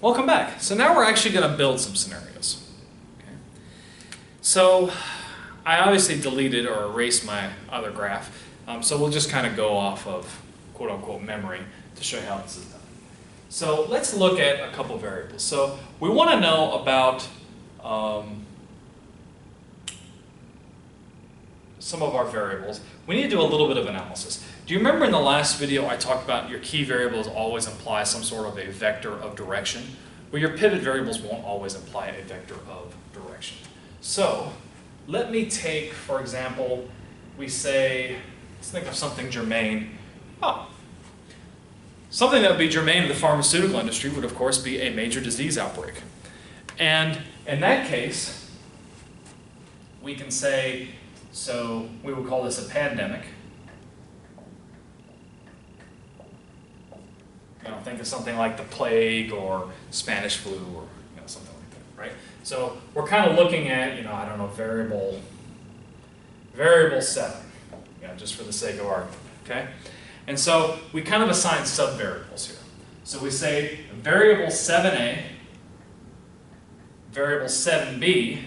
Welcome back. So now we're actually going to build some scenarios. Okay. So I obviously deleted or erased my other graph, so we'll just kind of go off of quote-unquote memory to show you how this is done. So let's look at a couple variables. So we want to know about some of our variables. We need to do a little bit of analysis. Do you remember in the last video I talked about your key variables always imply some sort of a vector of direction? Well, your pivot variables won't always imply a vector of direction. So let me take, for example, we say, let's think of something germane. Oh, something that would be germane to the pharmaceutical industry would of course be a major disease outbreak. And in that case, we can say, so we would call this a pandemic. You know, think of something like the plague or Spanish flu or something like that, right? So we're kind of looking at, I don't know, variable 7, just for the sake of argument, okay? And so we kind of assign subvariables here. So we say variable 7a, variable 7b,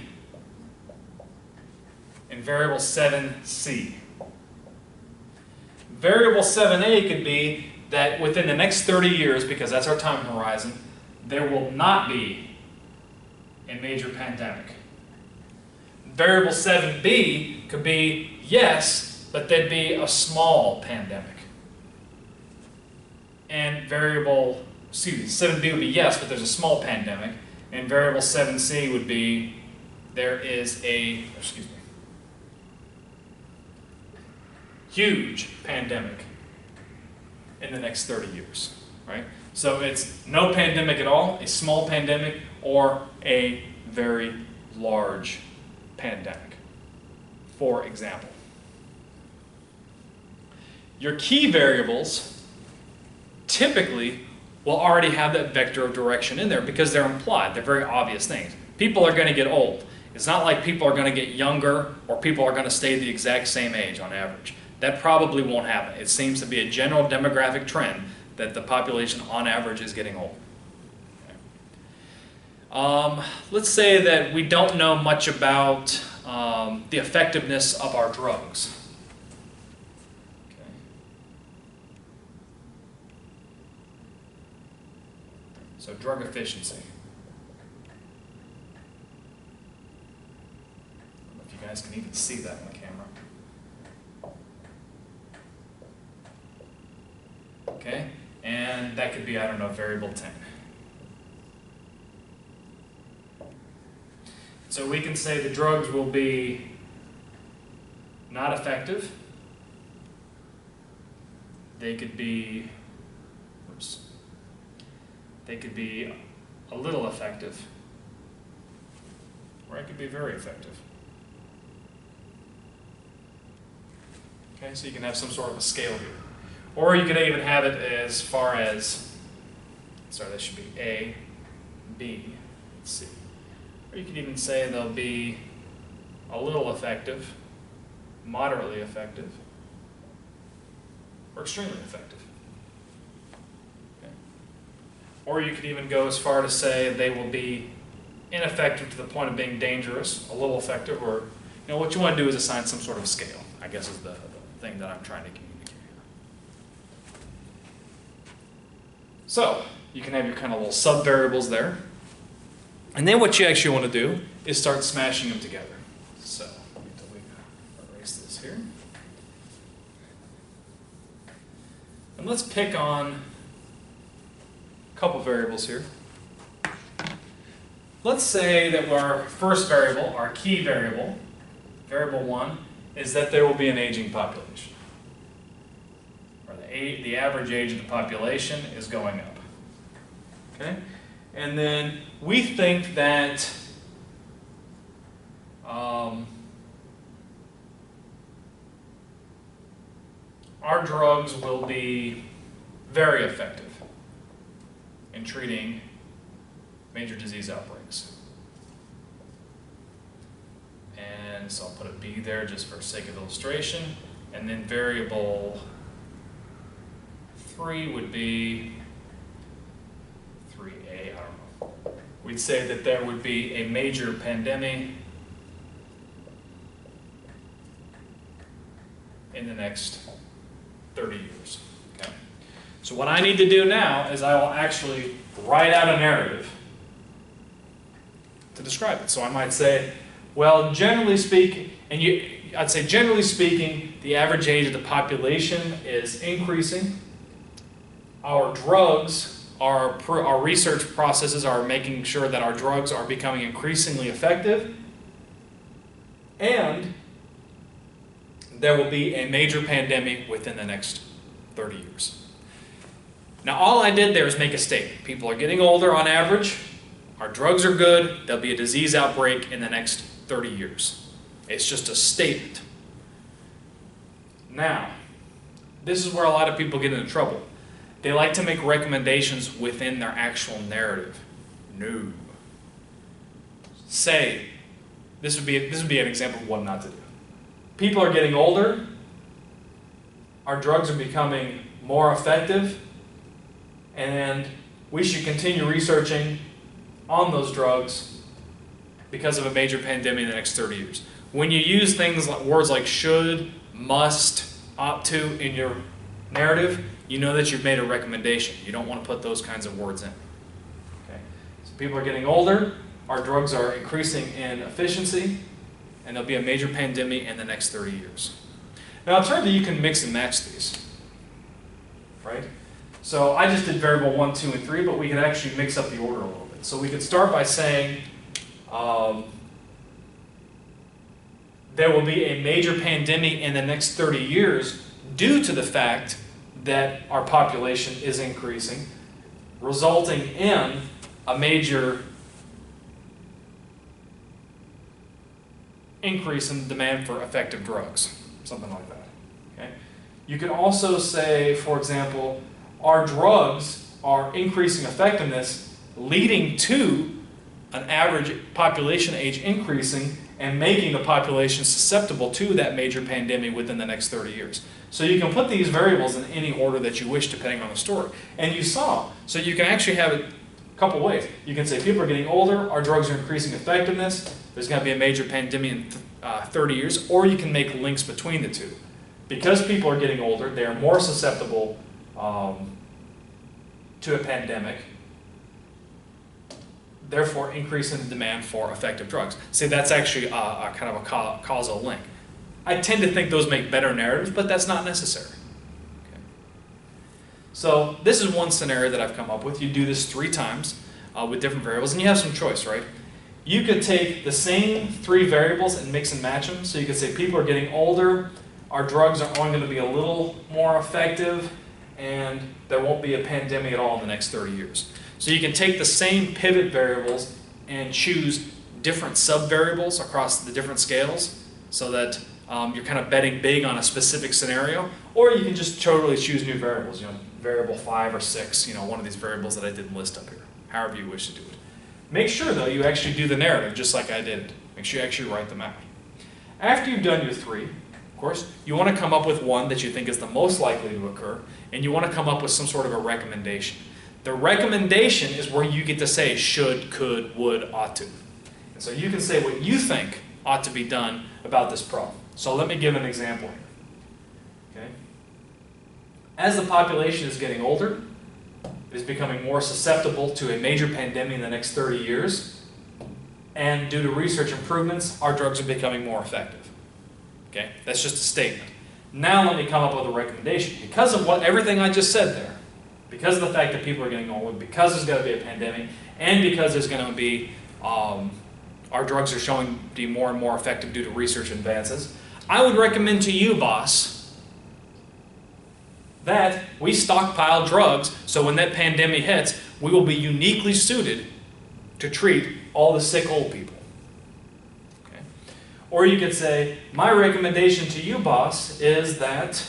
and variable 7c. Variable 7a could be that within the next 30 years, because that's our time horizon, there will not be a major pandemic. Variable 7b could be yes, but there'd be a small pandemic. And 7b would be yes, but there's a small pandemic. And variable 7c would be there is a, huge pandemic in the next 30 years, right? So it's no pandemic at all, a small pandemic, or a very large pandemic, for example. Your key variables typically will already have that vector of direction in there because they're implied. They're very obvious things. People are going to get old. It's not like people are going to get younger or people are going to stay the exact same age on average. That probably won't happen. It seems to be a general demographic trend that the population on average is getting old. Okay. Let's say that we don't know much about the effectiveness of our drugs. Okay. So drug efficiency. I don't know if you guys can even see that on the camera. Okay, and that could be, I don't know, variable 10. So we can say the drugs will be not effective. They could be, they could be a little effective, or it could be very effective. Okay, so you can have some sort of a scale here. Or you could even have it as far as, sorry, that should be A, B, C. Or you could even say they'll be a little effective, moderately effective, or extremely effective. Okay. Or you could even go as far to say they will be ineffective to the point of being dangerous, a little effective, or what you want to do is assign some sort of scale, I guess is the thing that I'm trying to communicate. So you can have your kind of little sub-variables there. And then what you actually want to do is start smashing them together. So let me erase this here. And let's pick on a couple variables here. Let's say that our first variable, our key variable, variable 1, is that there will be an aging population. The average age of the population is going up. Okay? And then we think that our drugs will be very effective in treating major disease outbreaks. And so I'll put a B there just for sake of illustration. And then variable 3 would be 3a, I don't know. we'd say that there would be a major pandemic in the next 30 years. Okay? So what I need to do now is I will actually write out a narrative to describe it. So I might say, well, generally speaking, I'd say generally speaking, the average age of the population is increasing. Our drugs, our research processes are making sure that our drugs are becoming increasingly effective. And there will be a major pandemic within the next 30 years. Now, all I did there is make a statement. People are getting older on average. Our drugs are good. There'll be a disease outbreak in the next 30 years. It's just a statement. Now, this is where a lot of people get into trouble. They like to make recommendations within their actual narrative. No. Say, this would be an example of what not to do. People are getting older. Our drugs are becoming more effective. And we should continue researching on those drugs because of a major pandemic in the next 30 years. When you use things like words like should, must, ought to in your narrative, you know that you've made a recommendation. You don't want to put those kinds of words in. Okay? So people are getting older, our drugs are increasing in efficiency, and there'll be a major pandemic in the next 30 years. Now, alternatively, you can mix and match these, right? So I just did variable 1, 2, and 3, but we could actually mix up the order a little bit. So we could start by saying there will be a major pandemic in the next 30 years due to the fact that our population is increasing, resulting in a major increase in demand for effective drugs, something like that. Okay? You can also say, for example, our drugs are increasing effectiveness, leading to an average population age increasing and making the population susceptible to that major pandemic within the next 30 years. So you can put these variables in any order that you wish depending on the story. And you saw, so you can actually have it a couple ways. You can say people are getting older, our drugs are increasing effectiveness, there's going to be a major pandemic in 30 years, or you can make links between the two. Because people are getting older, they are more susceptible to a pandemic, therefore increasing the demand for effective drugs. See, that's actually a kind of a causal link. I tend to think those make better narratives, but that's not necessary. Okay. So this is one scenario that I've come up with. You do this 3 times with different variables, and you have some choice, right? You could take the same 3 variables and mix and match them. So you could say people are getting older, our drugs are only going to be a little more effective, and there won't be a pandemic at all in the next 30 years. So you can take the same pivot variables and choose different subvariables across the different scales so that you're kind of betting big on a specific scenario, or you can just totally choose new variables, variable 5 or 6, one of these variables that I didn't list up here, however you wish to do it. Make sure, though, you actually do the narrative just like I did. Make sure you actually write them out. After you've done your 3, of course, you want to come up with one that you think is the most likely to occur, and you want to come up with some sort of a recommendation. The recommendation is where you get to say should, could, would, ought to. And so you can say what you think ought to be done about this problem. So let me give an example here. Okay? As the population is getting older, it is becoming more susceptible to a major pandemic in the next 30 years, and due to research improvements, our drugs are becoming more effective. Okay? That's just a statement. Now let me come up with a recommendation. Because of everything I just said there, because of the fact that people are getting older, because there's going to be a pandemic, and because there's going to be, our drugs are showing to be more and more effective due to research advances, I would recommend to you, boss, that we stockpile drugs so when that pandemic hits, we will be uniquely suited to treat all the sick old people. Okay? Or you could say, my recommendation to you, boss, is that...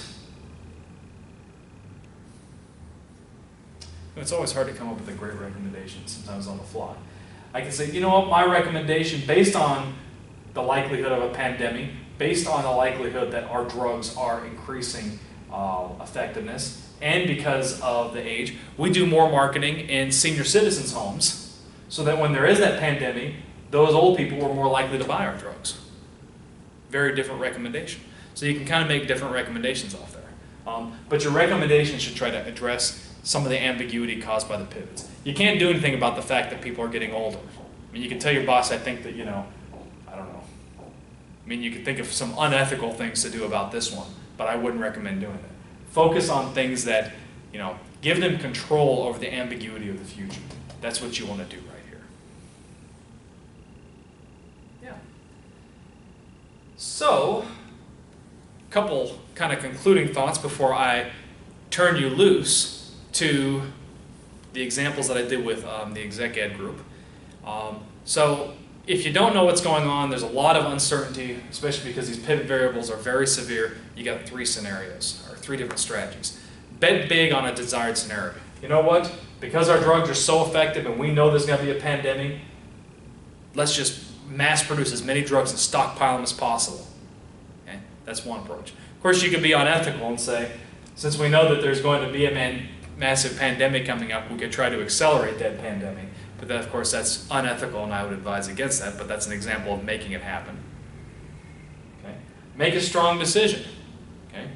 It's always hard to come up with a great recommendation, sometimes on the fly. I can say, you know what, my recommendation, based on the likelihood of a pandemic, based on the likelihood that our drugs are increasing effectiveness, and because of the age, we do more marketing in senior citizens' homes so that when there is that pandemic, those old people were more likely to buy our drugs. Very different recommendation. So you can kind of make different recommendations off there. But your recommendation should try to address some of the ambiguity caused by the pivots. You can't do anything about the fact that people are getting older. I mean, you can tell your boss, I think that, I don't know. I mean, you could think of some unethical things to do about this one, but I wouldn't recommend doing it. Focus on things that, give them control over the ambiguity of the future. That's what you want to do right here. Yeah. So, a couple kind of concluding thoughts before I turn you loose to the examples that I did with the exec ed group. So if you don't know what's going on, there's a lot of uncertainty, especially because these pivot variables are very severe. You got 3 scenarios, or 3 different strategies. Bet big on a desired scenario. You know what? Because our drugs are so effective and we know there's going to be a pandemic, let's just mass produce as many drugs and stockpile them as possible. Okay? That's one approach. Of course, you could be unethical and say, since we know that there's going to be a massive pandemic coming up, we could try to accelerate that pandemic. But then, of course, that's unethical, and I would advise against that, but that's an example of making it happen. Okay? Make a strong decision. Okay?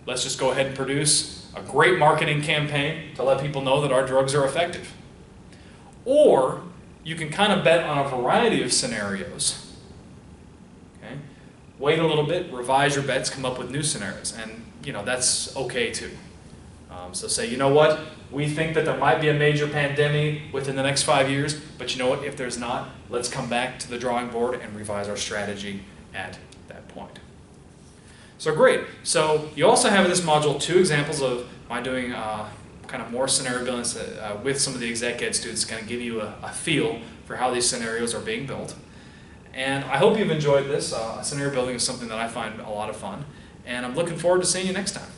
Let's just go ahead and produce a great marketing campaign to let people know that our drugs are effective. Or you can kind of bet on a variety of scenarios. Okay? Wait a little bit, revise your bets, come up with new scenarios, and that's okay too. So say, you know what, we think that there might be a major pandemic within the next 5 years, but you know what, if there's not, let's come back to the drawing board and revise our strategy at that point. So great. So you also have in this module 2 examples of my doing kind of more scenario building with some of the exec ed students to kind of give you a feel for how these scenarios are being built. And I hope you've enjoyed this. Scenario building is something that I find a lot of fun, and I'm looking forward to seeing you next time.